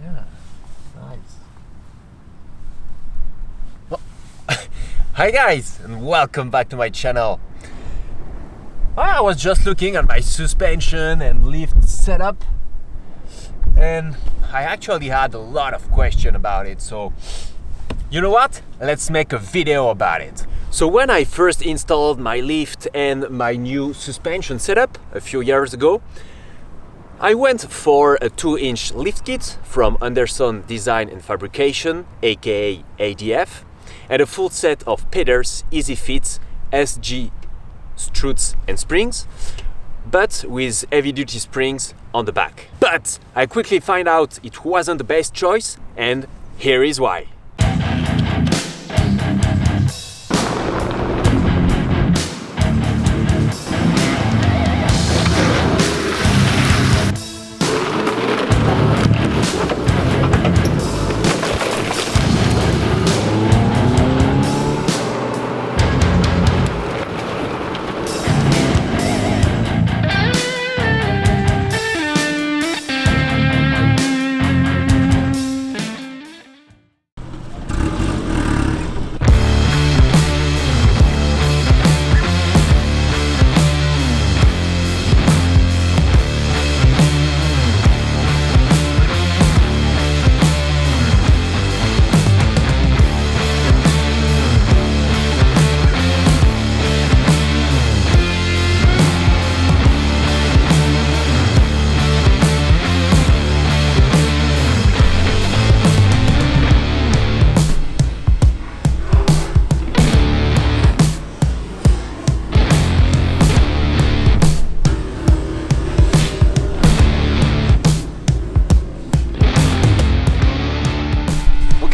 Yeah, nice. Well, hi guys, and welcome back to my channel. I was just looking at my suspension and lift setup, and I actually had a lot of questions about it, so you know what? Let's make a video about it. So when I first installed my lift and my new suspension setup a few years ago, I went for a 2-inch lift kit from Anderson Design and Fabrication, aka ADF, and a full set of pedals, easy fits, SG struts and springs, but with heavy-duty springs on the back. But I quickly find out it wasn't the best choice, and here is why.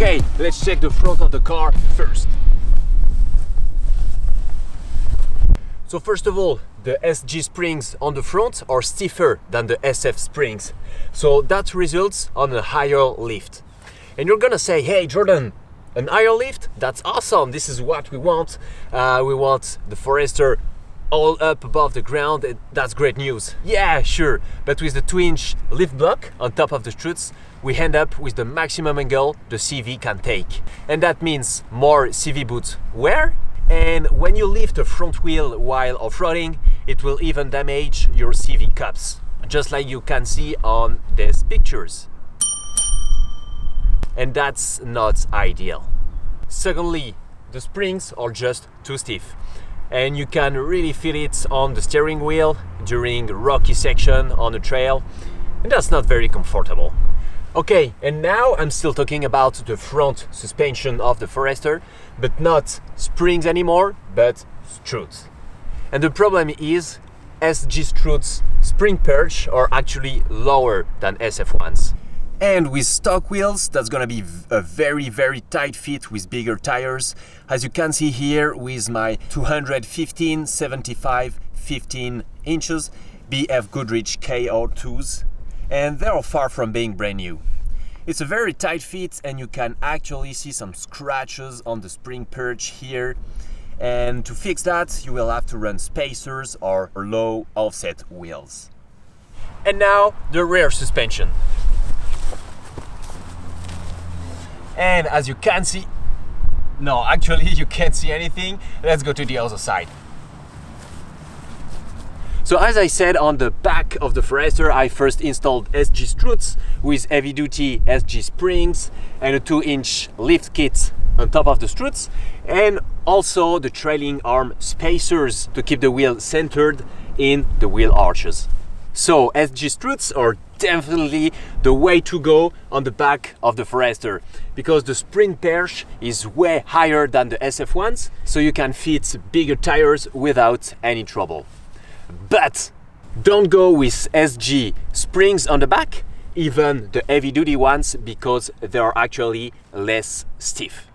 Okay, let's check the front of the car first. So first of all, the SG springs on the front are stiffer than the SF springs. So that results on a higher lift. And you're gonna say, hey Jordan, an higher lift? That's awesome, this is what we want. We want the Forester all up above the ground, and that's great news. Yeah, sure, but with the 2-inch lift block on top of the struts, we end up with the maximum angle the CV can take. And that means more CV boot wear, and when you lift a front wheel while off-roading, it will even damage your CV cups, just like you can see on these pictures. And that's not ideal. Secondly, the springs are just too stiff, and you can really feel it on the steering wheel during rocky section on the trail, and that's not very comfortable. Okay, and now I'm still talking about the front suspension of the Forester, but not springs anymore, but struts. And the problem is SG struts spring perch are actually lower than SF ones. And with stock wheels, that's gonna be a very tight fit with bigger tires. As you can see here with my 215 75 15 inches BF Goodrich KR2s, and they are far from being brand new. It's a very tight fit, and you can actually see some scratches on the spring perch here. And to fix that, you will have to run spacers or low offset wheels. And now the rear suspension. And as you can see, no, actually you can't see anything. Let's go to the other side. So as I said, on the back of the Forester, I first installed SG struts with heavy-duty SG springs and a 2-inch lift kit on top of the struts, and also the trailing arm spacers to keep the wheel centered in the wheel arches. So SG struts are definitely the way to go on the back of the Forester, because the spring perch is way higher than the SF ones, so you can fit bigger tires without any trouble. But don't go with SG springs on the back, even the heavy duty ones, because they are actually less stiff.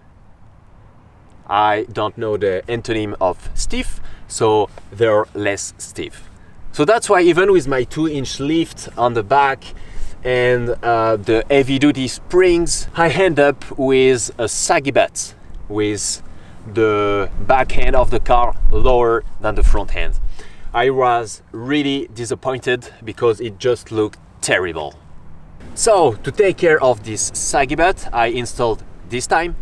I don't know the antonym of stiff, so they're less stiff. So that's why even with my 2-inch lift on the back and the heavy duty springs, I end up with a saggy butt, with the back end of the car lower than the front end. I was really disappointed because it just looked terrible. So to take care of this saggy butt, I installed this time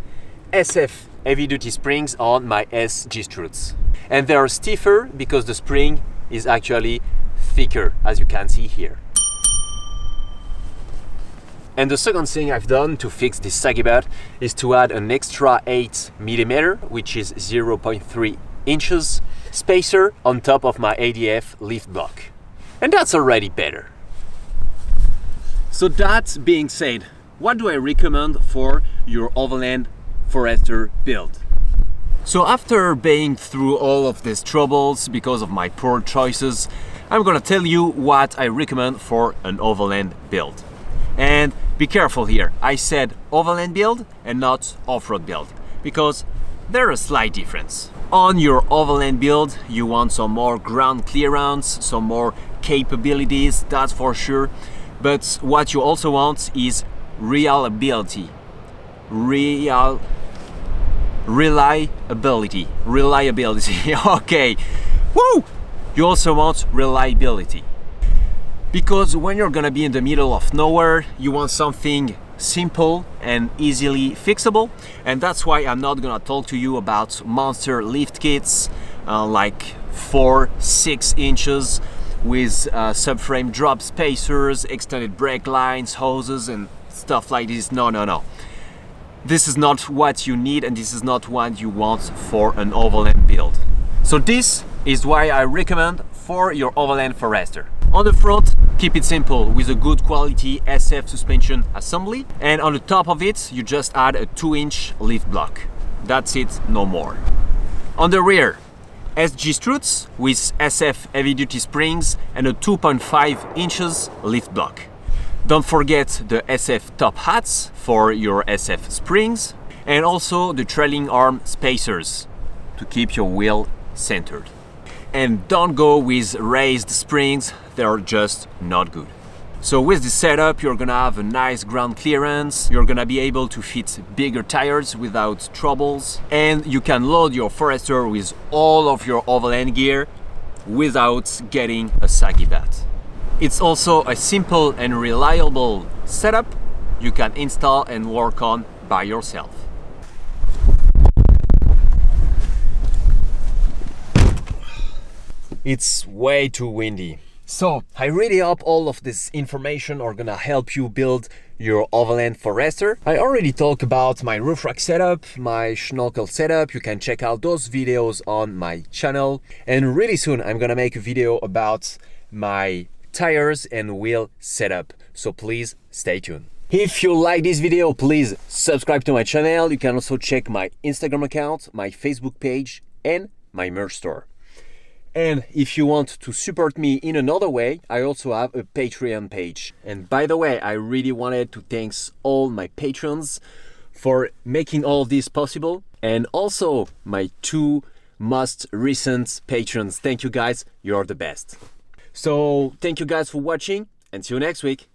SF heavy duty springs on my SG struts. And they are stiffer because the spring is actually thicker, as you can see here. And the second thing I've done to fix this saggy butt is to add an extra 8mm, which is 0.3 inches, spacer on top of my ADF lift block. And that's already better. So that being said, what do I recommend for your Overland Forester build? So after being through all of these troubles because of my poor choices, I'm gonna tell you what I recommend for an Overland build. And be careful here, I said Overland build and not off-road build, because there's a slight difference. On your Overland build, you want some more ground clearance, some more capabilities, that's for sure. But what you also want is reliability. Reliability. Okay. Woo! You also want reliability. Because when you're gonna be in the middle of nowhere, you want something simple and easily fixable. And that's why I'm not gonna talk to you about monster lift kits like 4-6 inches with subframe drop spacers, extended brake lines, hoses and stuff like this. No. This is not what you need and this is not what you want for an Overland build. So this is why I recommend for your Overland Forester. On the front, keep it simple with a good quality SF suspension assembly, and on the top of it you just add a 2-inch lift block. That's it, no more. On the rear, SG struts with SF heavy duty springs and a 2.5 inches lift block. Don't forget the SF top hats for your SF springs, and also the trailing arm spacers to keep your wheel centered. And don't go with raised springs, they're just not good. So with this setup, you're gonna have a nice ground clearance, you're gonna be able to fit bigger tires without troubles, and you can load your Forester with all of your Overland gear without getting a saggy butt. It's also a simple and reliable setup you can install and work on by yourself. It's way too windy. So I really hope all of this information are gonna help you build your Overland Forester. I already talked about my roof rack setup, my schnorkel setup. You can check out those videos on my channel. And really soon I'm gonna make a video about my tires and wheel setup. So please stay tuned. If you like this video, please subscribe to my channel. You can also check my Instagram account, my Facebook page and my merch store. And if you want to support me in another way, I also have a Patreon page. And by the way, I really wanted to thank all my patrons for making all this possible, and also my 2 most recent patrons. Thank you guys, you're the best. So thank you guys for watching and see you next week.